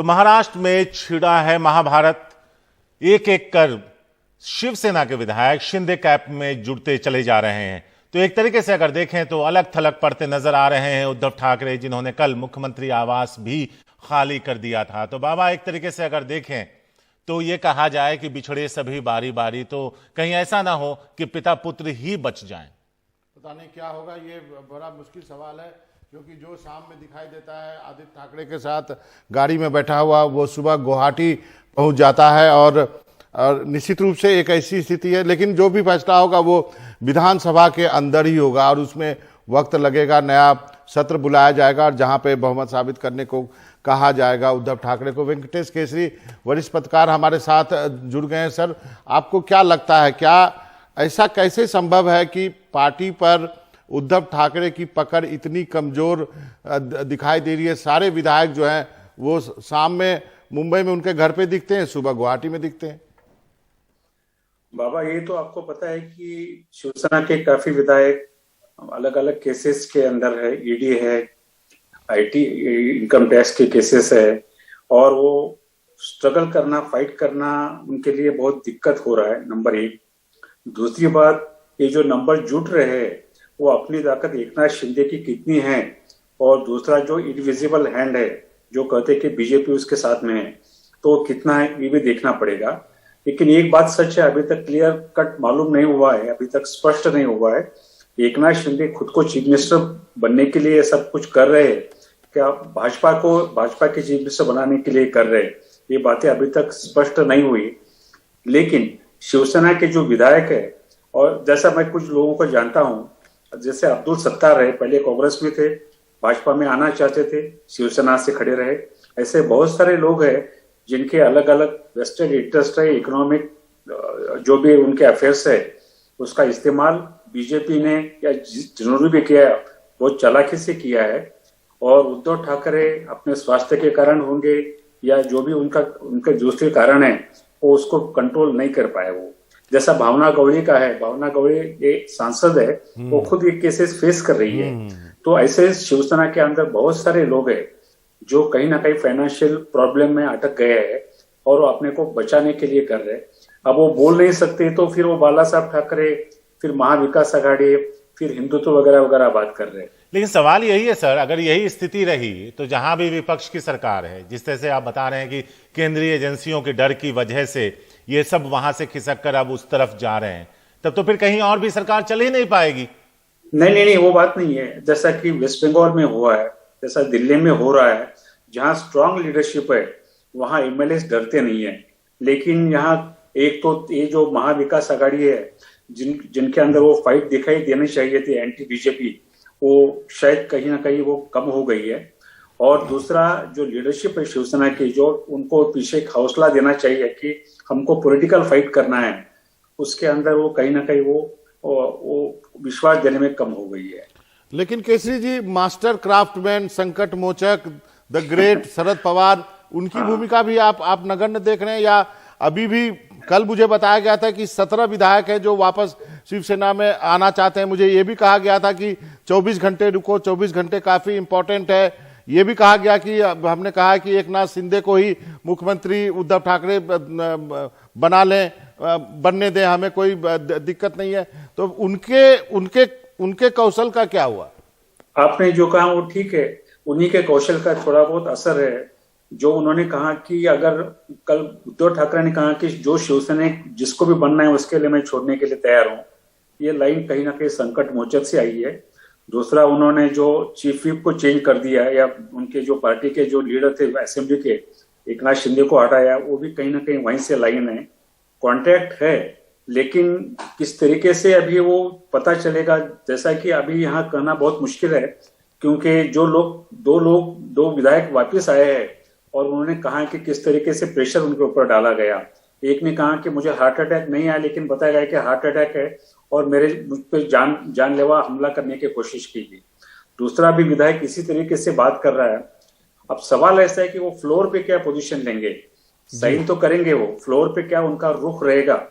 तो महाराष्ट्र में छिड़ा है महाभारत। एक एक कर शिवसेना के विधायक शिंदे कैंप में जुड़ते चले जा रहे हैं। तो एक तरीके से अगर देखें तो अलग थलग पड़ते नजर आ रहे हैं उद्धव ठाकरे, जिन्होंने कल मुख्यमंत्री आवास भी खाली कर दिया था। तो बाबा, एक तरीके से अगर देखें तो ये कहा जाए कि बिछड़े सभी बारी बारी, तो कहीं ऐसा ना हो कि पिता पुत्र ही बच जाएं। पता नहीं क्या होगा, ये बड़ा मुश्किल सवाल है, क्योंकि जो शाम में दिखाई देता है आदित्य ठाकरे के साथ गाड़ी में बैठा हुआ, वो सुबह गुवाहाटी पहुंच जाता है और निश्चित रूप से एक ऐसी स्थिति है। लेकिन जो भी फैसला होगा वो विधानसभा के अंदर ही होगा और उसमें वक्त लगेगा, नया सत्र बुलाया जाएगा और जहां पे बहुमत साबित करने को कहा जाएगा उद्धव ठाकरे को। वेंकटेश केसरी वरिष्ठ पत्रकार हमारे साथ जुड़ गए हैं। सर, आपको क्या लगता है, क्या ऐसा कैसे संभव है कि पार्टी पर उद्धव ठाकरे की पकड़ इतनी कमजोर दिखाई दे रही है? सारे विधायक जो हैं वो शाम में मुंबई में उनके घर पे दिखते हैं, सुबह गुवाहाटी में दिखते हैं। बाबा, ये तो आपको पता है कि शिवसेना के काफी विधायक अलग अलग केसेस के अंदर है, ईडी है, आईटी इनकम टैक्स के केसेस है, और वो स्ट्रगल करना, फाइट करना उनके लिए बहुत दिक्कत हो रहा है, नंबर एक। दूसरी बात, ये जो नंबर जुट रहे हैं वो अपनी ताकत एकनाथ शिंदे की कितनी है, और दूसरा जो इनविजिबल हैंड है जो कहते हैं कि बीजेपी उसके साथ में है, तो कितना है ये भी देखना पड़ेगा। लेकिन एक बात सच है, अभी तक क्लियर कट मालूम नहीं हुआ है, अभी तक स्पष्ट नहीं हुआ है एकनाथ शिंदे खुद को चीफ मिनिस्टर बनने के लिए सब कुछ कर रहे हैं क्या, भाजपा के चीफ मिनिस्टर बनाने के लिए कर रहे हैं, ये बातें अभी तक स्पष्ट नहीं हुई। लेकिन शिवसेना के जो विधायक है, और जैसा मैं कुछ लोगों को जानता हूँ, जैसे अब्दुल सत्तार है, पहले कांग्रेस में थे, भाजपा में आना चाहते थे, शिवसेना से खड़े रहे, ऐसे बहुत सारे लोग हैं जिनके अलग अलग वेस्टेड इंटरेस्ट है, इकोनॉमिक जो भी उनके अफेयर्स है, उसका इस्तेमाल बीजेपी ने या जिन्होंने भी किया है बहुत चालाकी से किया है। और उद्धव ठाकरे अपने स्वास्थ्य के कारण होंगे या जो भी उनके दूसरे कारण है, वो उसको कंट्रोल नहीं कर पाए। वो जैसा भावना गवड़ी का है, भावना गवड़ी एक सांसद है, वो खुद ये केसेस फेस कर रही है। तो ऐसे शिवसेना के अंदर बहुत सारे लोग हैं जो कहीं ना कहीं फाइनेंशियल प्रॉब्लम में अटक गए हैं और वो अपने को बचाने के लिए कर रहे हैं। अब वो बोल नहीं सकते तो फिर वो बाला साहब ठाकरे, फिर महाविकास आघाड़ी, फिर हिंदुत्व वगैरह वगैरह बात कर रहे हैं। लेकिन सवाल यही है सर, अगर यही स्थिति रही तो जहां भी विपक्ष की सरकार है, जिस तरह से आप बता रहे हैं कि केंद्रीय एजेंसियों के डर की वजह से ये सब वहां से खिसक कर अब उस तरफ जा रहे हैं, तब तो फिर कहीं और भी सरकार चल ही नहीं पाएगी। नहीं, वो बात नहीं है। जैसा कि वेस्ट बंगाल में हुआ है, जैसा दिल्ली में हो रहा है, जहां स्ट्रांग लीडरशिप है वहां एमएलए डरते नहीं है। लेकिन यहाँ एक तो ये जो महाविकास आघाड़ी है, जिनके अंदर वो फाइट दिखाई देनी चाहिए थी एंटी बीजेपी, वो शायद कहीं ना कहीं वो कम हो गई है। और दूसरा जो लीडरशिप है शिवसेना की, जो उनको पीछे एक हौसला देना चाहिए कि हमको पॉलिटिकल फाइट करना है, उसके अंदर वो कहीं ना कहीं वो विश्वास देने में कम हो गई है। लेकिन केसरी जी, मास्टर क्राफ्टमैन, संकट मोचक, द ग्रेट शरद पवार, उनकी भूमिका भी आप नगण्य देख रहे हैं? या अभी भी कल मुझे बताया गया था कि 17 विधायक है जो वापस शिवसेना में आना चाहते हैं। मुझे ये भी कहा गया था कि 24 घंटे रुको, 24 घंटे काफी इंपॉर्टेंट है। ये भी कहा गया कि हमने कहा कि एकनाथ शिंदे को ही मुख्यमंत्री उद्धव ठाकरे बना लें, बनने दें, हमें कोई दिक्कत नहीं है। तो उनके कौशल का क्या हुआ? आपने जो कहा वो ठीक है, उन्हीं के कौशल का थोड़ा बहुत असर है। जो उन्होंने कहा कि अगर कल उद्धव ठाकरे ने कहा कि जो शिवसेना जिसको भी बनना है उसके लिए मैं छोड़ने के लिए तैयार हूं, ये लाइन कहीं ना कहीं संकट मोचक से आई है। दूसरा, उन्होंने जो चीफ व्हिप को चेंज कर दिया या उनके जो पार्टी के जो लीडर थे असेंबली के, एकनाथ शिंदे को हटाया, वो भी कहीं ना कहीं वहीं से लाइन है। कॉन्ट्रैक्ट है, लेकिन किस तरीके से अभी वो पता चलेगा। जैसा कि अभी यहाँ कहना बहुत मुश्किल है, क्योंकि जो दो विधायक वापिस आए हैं और उन्होंने कहा कि किस तरीके से प्रेशर उनके ऊपर डाला गया। एक ने कहा कि मुझे हार्ट अटैक नहीं आया, लेकिन बताया गया कि हार्ट अटैक है और मुझ पे जानलेवा हमला करने की कोशिश की गई। दूसरा भी विधायक इसी तरीके से बात कर रहा है। अब सवाल ऐसा है कि वो फ्लोर पे क्या पोजीशन लेंगे, साइन तो करेंगे, वो फ्लोर पे क्या उनका रुख रहेगा,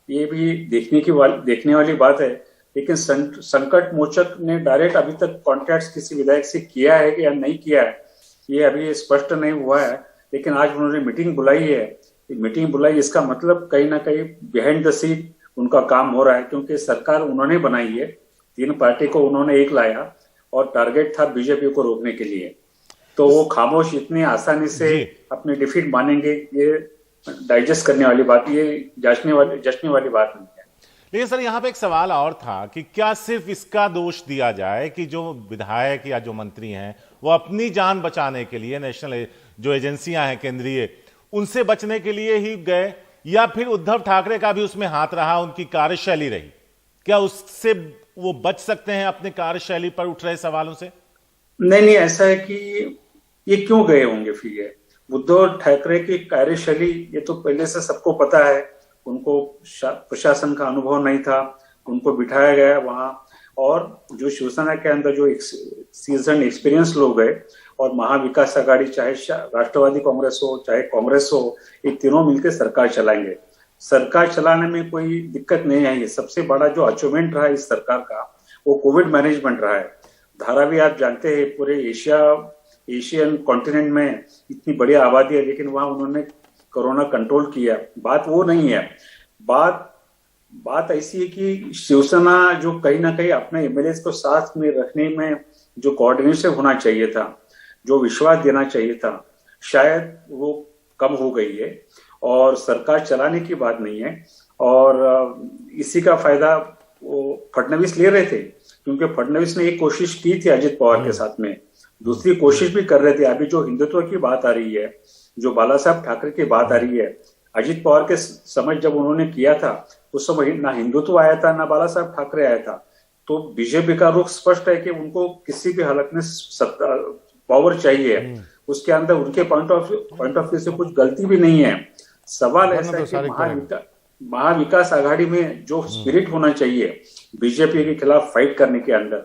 ये भी देखने वाली बात है। लेकिन संकट मोचक ने डायरेक्ट अभी तक कॉन्ट्रैक्ट किसी विधायक से किया है या नहीं किया है, ये अभी स्पष्ट नहीं हुआ है। लेकिन आज उन्होंने मीटिंग बुलाई है। मीटिंग बुलाई, इसका मतलब कहीं ना कहीं बिहाइंड द सीन उनका काम हो रहा है, क्योंकि सरकार उन्होंने बनाई है, 3 पार्टी को उन्होंने एक लाया और टारगेट था बीजेपी को रोकने के लिए। तो वो खामोश इतनी आसानी से अपनी डिफीट मानेंगे, ये डाइजेस्ट करने वाली बात, ये जश्न वाली बात नहीं है। लेकिन सर यहाँ पे एक सवाल और था कि क्या सिर्फ इसका दोष दिया जाए कि जो विधायक या जो मंत्री हैं वो अपनी जान बचाने के लिए नेशनल जो एजेंसियां हैं केंद्रीय, उनसे बचने के लिए ही गए, या फिर उद्धव ठाकरे का भी उसमें हाथ रहा, उनकी कार्यशैली रही? क्या उससे वो बच सकते हैं अपने कार्यशैली पर उठ रहे सवालों से? नहीं, ऐसा है कि ये क्यों गए होंगे फिर? ये उद्धव ठाकरे की कार्यशैली ये तो पहले से सबको पता है, उनको प्रशासन का अनुभव नहीं था, उनको बिठाया गया वहां, और जो शिवसेना के अंदर जो सीजन एक्सपीरियंस लोग गए, और महाविकास आघाड़ी चाहे राष्ट्रवादी कांग्रेस हो चाहे कांग्रेस हो, ये तीनों मिलकर सरकार चलाएंगे। सरकार चलाने में कोई दिक्कत नहीं आई है। सबसे बड़ा जो अचीवमेंट रहा इस सरकार का वो कोविड मैनेजमेंट रहा है। धारावी आप जानते हैं, पूरे एशियन कॉन्टिनेंट में इतनी बड़ी आबादी है, लेकिन वहां उन्होंने कोरोना कंट्रोल किया। बात वो नहीं है, बात ऐसी है कि शिवसेना जो कहीं ना कहीं अपने एमएलए को साथ में रखने में जो कोऑर्डिनेशन होना चाहिए था, जो विश्वास देना चाहिए था, शायद वो कम हो गई है। और सरकार चलाने की बात नहीं है, और इसी का फायदा वो फडणवीस ले रहे थे, क्योंकि फडणवीस ने एक कोशिश की थी अजित पवार के साथ में, दूसरी कोशिश भी कर रहे थे। अभी जो हिंदुत्व की बात आ रही है, जो बाला साहब ठाकरे की बात आ रही है, अजित पवार के समय जब उन्होंने किया था उस समय ना हिंदुत्व आया था ना बाला साहब ठाकरे आया था। तो बीजेपी का रुख स्पष्ट है कि उनको किसी भी हालत में पावर चाहिए, उसके अंदर उनके पॉइंट ऑफ व्यू से कुछ गलती भी नहीं है। सवाल ऐसा है कि महाविकास आघाड़ी में जो स्पिरिट होना चाहिए बीजेपी के खिलाफ फाइट करने के अंदर,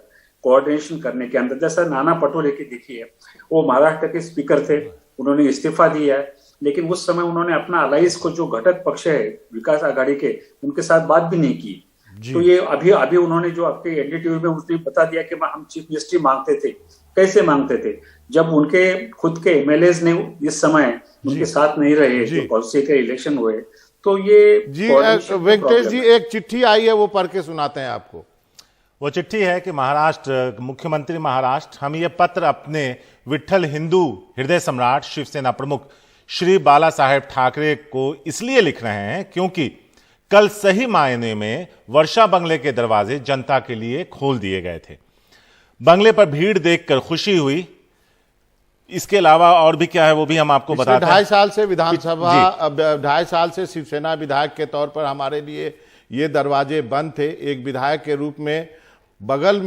कोऑर्डिनेशन करने के अंदर, जैसा नाना पटोले की देखिए, वो महाराष्ट्र के स्पीकर थे, उन्होंने इस्तीफा दिया है, लेकिन उस समय उन्होंने अपना अलायंस को जो घटक पक्ष है विकास आघाड़ी के, उनके साथ बात भी नहीं की। तो ये अभी उन्होंने जो आपके एनडीटीवी में उसने बता दिया कि हम चीफ मिनिस्ट्री मांगते थे। कैसे मांगते थे? जब उनके खुद के एमएलए ने इस समय उनके साथ नहीं रहे, जो पॉलिसी के इलेक्शन हुए, तो ये जी वेंकटेश जी एक चिट्ठी आई है, वो पढ़ के सुनाते हैं आपको। वो चिट्ठी है कि महाराष्ट्र मुख्यमंत्री महाराष्ट्र, हम ये पत्र अपने विट्ठल हिंदू हृदय सम्राट शिवसेना प्रमुख श्री बाला साहेब ठाकरे को इसलिए लिख रहे हैं क्योंकि कल सही मायने में वर्षा बंगले के दरवाजे जनता के लिए खोल दिए गए थे। बंगले पर भीड़ देखकर खुशी हुई। इसके अलावा और भी क्या है वो भी हम आपको बताते हैं। 2.5 साल से विधानसभा, 2.5 साल से शिवसेना विधायक के तौर पर हमारे लिए ये दरवाजे बंद थे। एक विधायक के रूप में बगल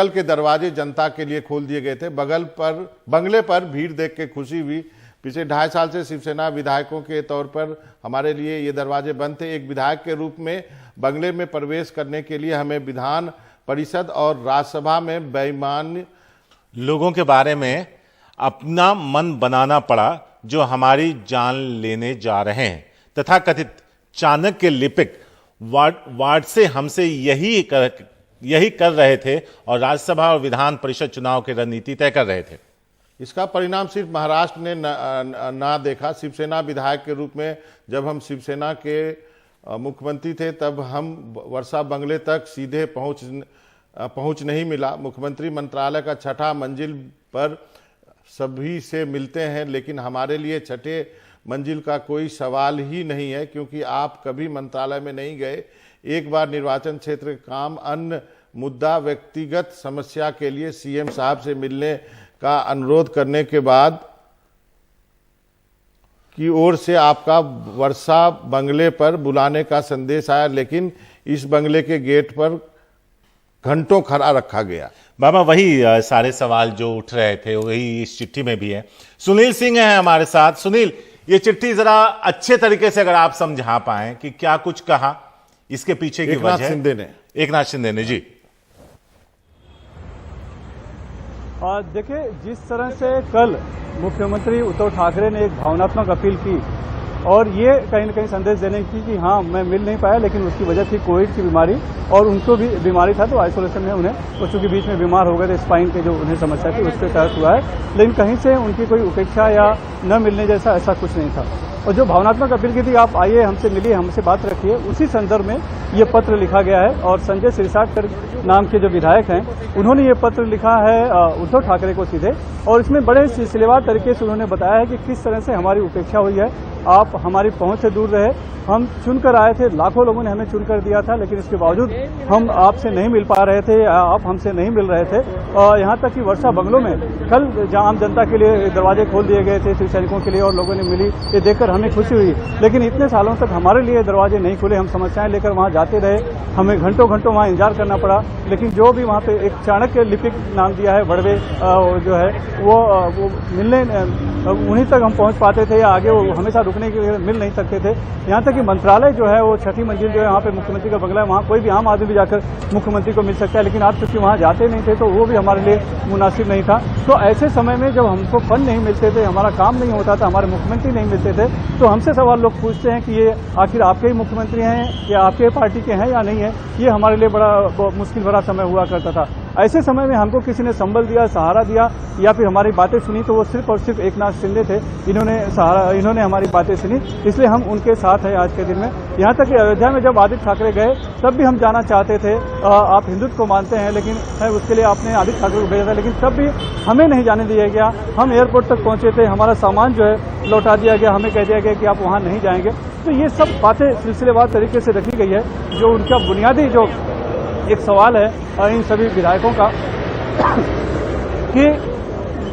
के दरवाजे जनता के लिए खोल दिए गए थे। बंगले पर भीड़ देख के खुशी हुई। पिछले 2.5 साल से शिवसेना विधायकों के तौर पर हमारे लिए ये दरवाजे बंद थे। एक विधायक के रूप में बंगले में प्रवेश करने के लिए हमें विधान परिषद और राज्यसभा में बेईमान लोगों के बारे में अपना मन बनाना पड़ा जो हमारी जान लेने जा रहे हैं। तथाकथित चाणक्य लिपिक वार्ड से हमसे यही कर रहे थे और राज्यसभा और विधान परिषद चुनाव की रणनीति तय कर रहे थे। इसका परिणाम सिर्फ महाराष्ट्र ने ना देखा। शिवसेना विधायक के रूप में जब हम शिवसेना के मुख्यमंत्री थे तब हम वर्षा बंगले तक सीधे पहुंच नहीं मिला। मुख्यमंत्री मंत्रालय का 6ठा मंजिल पर सभी से मिलते हैं, लेकिन हमारे लिए 6ठे मंजिल का कोई सवाल ही नहीं है, क्योंकि आप कभी मंत्रालय में नहीं गए। एक बार निर्वाचन क्षेत्र काम, अन्य मुद्दा, व्यक्तिगत समस्या के लिए सीएम साहब से मिलने का अनुरोध करने के बाद की ओर से आपका वर्षा बंगले पर बुलाने का संदेश आया, लेकिन इस बंगले के गेट पर घंटों खड़ा रखा गया। बाबा वही सारे सवाल जो उठ रहे थे वही इस चिट्ठी में भी है। सुनील सिंह हैं हमारे साथ। सुनील, ये चिट्ठी जरा अच्छे तरीके से अगर आप समझा पाएं कि क्या कुछ कहा, इसके पीछे की वजह। एकनाथ शिंदे ने जी। देखिए, जिस तरह से कल मुख्यमंत्री उद्धव ठाकरे ने एक भावनात्मक अपील की और ये कहीं ना कहीं संदेश देने की कि हाँ मैं मिल नहीं पाया, लेकिन उसकी वजह थी कोविड की बीमारी और उनको भी बीमारी था तो आइसोलेशन में उन्हें, वो चूंकि बीच में बीमार हो गए थे, स्पाइन के जो उन्हें समस्या थी उसके तहत हुआ है, लेकिन कहीं से उनकी कोई उपेक्षा या न मिलने जैसा ऐसा कुछ नहीं था। और जो भावनात्मक अपील की थी, आप आइए हमसे मिलिए, हमसे बात रखिए, उसी संदर्भ में ये पत्र लिखा गया है। और संजय सिरसाटकर नाम के जो विधायक हैं उन्होंने ये पत्र लिखा है उद्धव ठाकरे को सीधे, और इसमें बड़े सिलसिलेवार तरीके से उन्होंने बताया है कि किस तरह से हमारी उपेक्षा हुई है, आप हमारी पहुंच से दूर रहे, हम चुनकर आए थे, लाखों लोगों ने हमें चुनकर दिया था, लेकिन इसके बावजूद हम आपसे नहीं मिल पा रहे थे, आप हमसे नहीं मिल रहे थे। यहाँ तक कि वर्षा बंगलों में कल आम जनता के लिए दरवाजे खोल दिए गए थे शिव सैनिकों के लिए और लोगों ने मिली, ये देखकर हमें खुशी हुई, लेकिन इतने सालों तक हमारे लिए दरवाजे नहीं खुले, हम समस्याएं लेकर वहाँ जाते रहे, हमें घंटों घंटों वहाँ इंतजार करना पड़ा। लेकिन जो भी वहाँ पे एक चाणक्य लिपिक नाम दिया है बड़वे जो है वो मिलने उन्हीं तक हम पहुँच पाते थे, या आगे वो हमेशा रुकने के लिए मिल नहीं सकते थे। यहाँ तक कि मंत्रालय जो है वो 6ठी मंजिल जो है वहाँ पे मुख्यमंत्री का बंगला है, वहाँ कोई भी आम आदमी भी जाकर मुख्यमंत्री को मिल सकता है, लेकिन आप चूंकि वहाँ जाते नहीं थे तो वो भी हमारे लिए मुनासिब नहीं था। तो ऐसे समय में जब हमको फंड नहीं मिलते थे, हमारा काम नहीं होता था, हमारे मुख्यमंत्री नहीं मिलते थे, तो हमसे सवाल लोग पूछते हैं कि ये आखिर आपके ही मुख्यमंत्री हैं या आपके पार्टी के हैं या नहीं है। ये हमारे लिए बड़ा मुश्किल भरा समय हुआ करता था। ऐसे समय में हमको किसी ने संबल दिया, सहारा दिया या फिर हमारी बातें सुनी, तो वो सिर्फ और सिर्फ एकनाथ शिंदे थे। इन्होंने हमारी बातें सुनी, इसलिए हम उनके साथ हैं आज के दिन में। यहाँ तक कि अयोध्या में जब आदित्य ठाकरे गए तब भी हम जाना चाहते थे, आप हिंदुत्व को मानते हैं, लेकिन उसके लिए आपने आदित्य ठाकरे को भेजा था, लेकिन तब भी हमें नहीं जाने दिया गया। हम एयरपोर्ट तक पहुंचे थे, हमारा सामान जो है लौटा दिया गया, हमें कह दिया गया कि आप वहाँ नहीं जाएंगे। तो ये सब बातें सिलसिलेवार तरीके से रखी गई है। जो उनका बुनियादी जो एक सवाल है इन सभी विधायकों का कि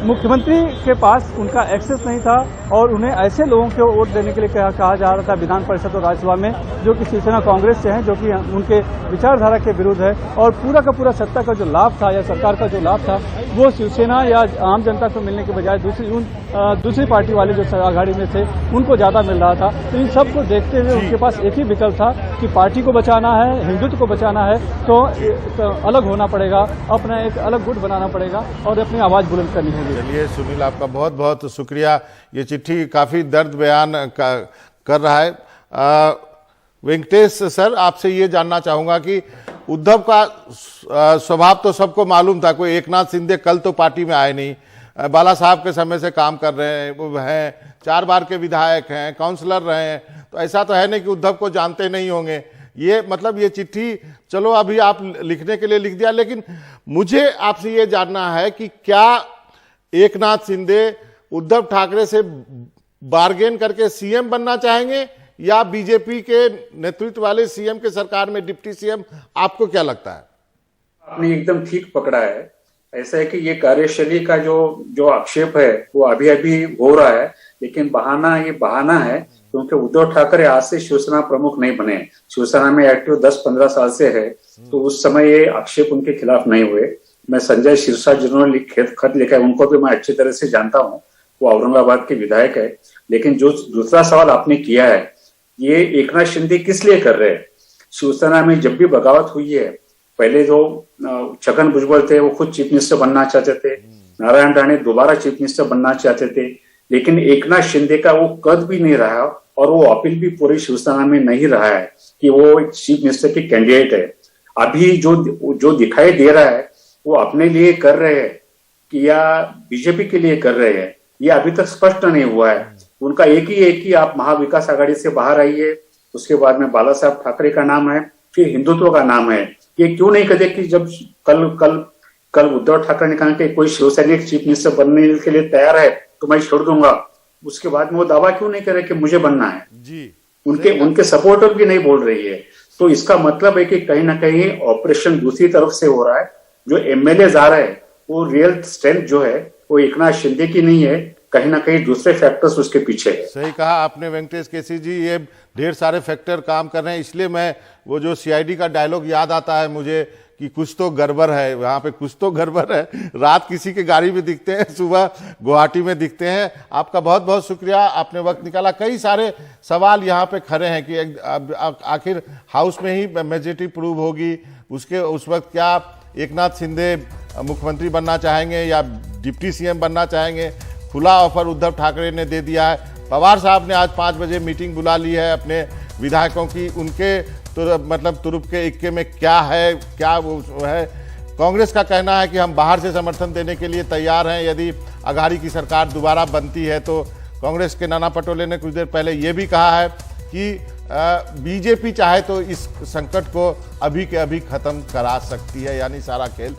मुख्यमंत्री के पास उनका एक्सेस नहीं था और उन्हें ऐसे लोगों को वोट देने के लिए कहा जा रहा था विधान परिषद और राज्यसभा में जो कि शिवसेना कांग्रेस से हैं, जो कि उनके विचारधारा के विरुद्ध है, और पूरा का पूरा सत्ता का जो लाभ था या सरकार का जो लाभ था वो शिवसेना या आम जनता को मिलने के बजाय दूसरी पार्टी वाले जो आघाड़ी में थे उनको ज्यादा मिल रहा था। तो इन सब को देखते हुए उनके पास एक ही विकल्प था कि पार्टी को बचाना है, हिंदुत्व को बचाना है तो अलग होना पड़ेगा, अपना एक अलग गुट बनाना पड़ेगा और अपनी आवाज बुलंद करनी होगी। चलिए सुनील, आपका बहुत बहुत शुक्रिया। ये चिट्ठी काफी दर्द बयान कर रहा है। वेंकटेश सर, आपसे ये जानना चाहूंगा कि उद्धव का स्वभाव तो सबको मालूम था, कोई एकनाथ शिंदे कल तो पार्टी में आए नहीं, बाला साहब के समय से काम कर रहे हैं, वो हैं 4 बार के विधायक हैं, काउंसलर रहे हैं, तो ऐसा तो है नहीं कि उद्धव को जानते नहीं होंगे। ये मतलब ये चिट्ठी चलो अभी आप लिखने के लिए लिख दिया, लेकिन मुझे आपसे ये जानना है कि क्या एकनाथ शिंदे उद्धव ठाकरे से बार्गेन करके सीएम बनना चाहेंगे या बीजेपी के नेतृत्व वाले सीएम के सरकार में डिप्टी सीएम, आपको क्या लगता है? आपने एकदम ठीक पकड़ा है। ऐसा है कि ये कार्यशैली का जो आक्षेप है वो अभी अभी हो रहा है, लेकिन ये बहाना है क्योंकि उद्धव ठाकरे आज से शिवसेना प्रमुख नहीं बने। शिवसेना में एक्टिव 10-15 साल से है, तो उस समय ये आक्षेप उनके खिलाफ नहीं हुए। मैं संजय सिरसा जिन्होंने खत लिखा है उनको भी मैं अच्छी तरह से जानता हूँ, वो औरंगाबाद के विधायक है। लेकिन जो दूसरा सवाल आपने किया है, ये एकनाथ शिंदे किस लिए कर रहे हैं? शिवसेना में जब भी बगावत हुई है, पहले जो छगन भुजबल थे वो खुद चीफ मिनिस्टर बनना चाहते थे, नारायण राणे दोबारा चीफ मिनिस्टर बनना चाहते थे, लेकिन एकनाथ शिंदे का वो कद भी नहीं रहा और वो अपील भी पूरी शिवसेना में नहीं रहा है कि वो चीफ मिनिस्टर की कैंडिडेट है। अभी जो दिखाई दे रहा है वो अपने लिए कर रहे हैं कि या बीजेपी के लिए कर रहे हैं, ये अभी तक स्पष्ट नहीं हुआ है। उनका एक ही आप महाविकास आघाड़ी से बाहर आइए, उसके बाद में बाला साहब ठाकरे का नाम है, फिर हिंदुत्व का नाम है। ये क्यों नहीं कहते कि जब कल उद्धव ठाकरे ने कहा कि कोई शिवसैनिक चीफ मिनिस्टर बनने के लिए तैयार है तो मैं छोड़ दूंगा, उसके बाद में वो दावा क्यों नहीं करे कि मुझे बनना है जी? उनके सपोर्टर भी नहीं बोल रही है। तो इसका मतलब है कि कहीं ना कहीं ऑपरेशन दूसरी तरफ से हो रहा है। जो एमएलए आ रहे हैं वो रियल स्ट्रेंथ जो है वो एकनाथ शिंदे की नहीं है, कहीं ना कहीं दूसरे फैक्टर्स उसके पीछे है। सही कहा आपने वेंकटेश केसी जी, ये ढेर सारे फैक्टर काम कर रहे हैं। इसलिए मैं वो जो सीआईडी का डायलॉग याद आता है मुझे कि कुछ तो गड़बड़ है, वहाँ पे कुछ तो गड़बड़ है। रात किसी के गाड़ी में दिखते हैं, सुबह गुवाहाटी में दिखते हैं। आपका बहुत बहुत शुक्रिया, आपने वक्त निकाला। कई सारे सवाल यहाँ पे खड़े हैं कि आखिर हाउस में ही मेजॉरिटी प्रूव होगी, उस वक्त क्या एकनाथ शिंदे मुख्यमंत्री बनना चाहेंगे या डिप्टी सीएम बनना चाहेंगे? खुला ऑफर उद्धव ठाकरे ने दे दिया है, पवार साहब ने आज 5 बजे मीटिंग बुला ली है अपने विधायकों की। उनके तुरुप के इक्के में क्या है, क्या वो है। कांग्रेस का कहना है कि हम बाहर से समर्थन देने के लिए तैयार हैं यदि अघाड़ी की सरकार दोबारा बनती है तो। कांग्रेस के नाना पटोले ने कुछ देर पहले ये भी कहा है कि बीजेपी चाहे तो इस संकट को अभी के अभी खत्म करा सकती है, यानी सारा खेल